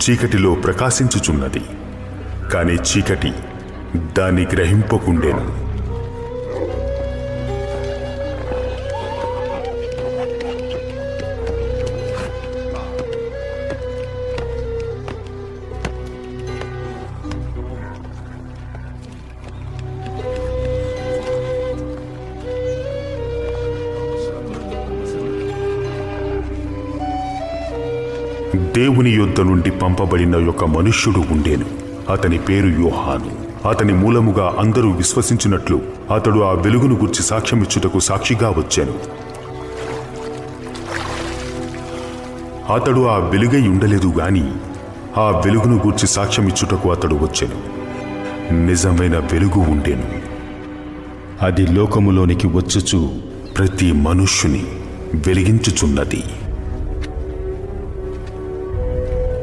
చీకటిలో ప్రకాశించుచున్నది. కాని చీకటి దాన్ని గ్రహింపకుండెను. దేవుని యొద్ద నుండి పంపబడిన ఒక మనుష్యుడు ఉండేను. అతని పేరు యోహాను. అతని మూలముగా అందరూ విశ్వసించినట్లు అతడు ఆ వెలుగును గూర్చి సాక్ష్యమిచ్చుటకు సాక్షిగా వచ్చాను. అతడు ఆ వెలుగై ఉండలేదు గాని ఆ వెలుగును గూర్చి సాక్ష్యమిచ్చుటకు అతడు వచ్చెను. నిజమైన వెలుగు ఉండెను. అది లోకములోనికి వచ్చుచు ప్రతి మనుష్యుని వెలిగించుచున్నది.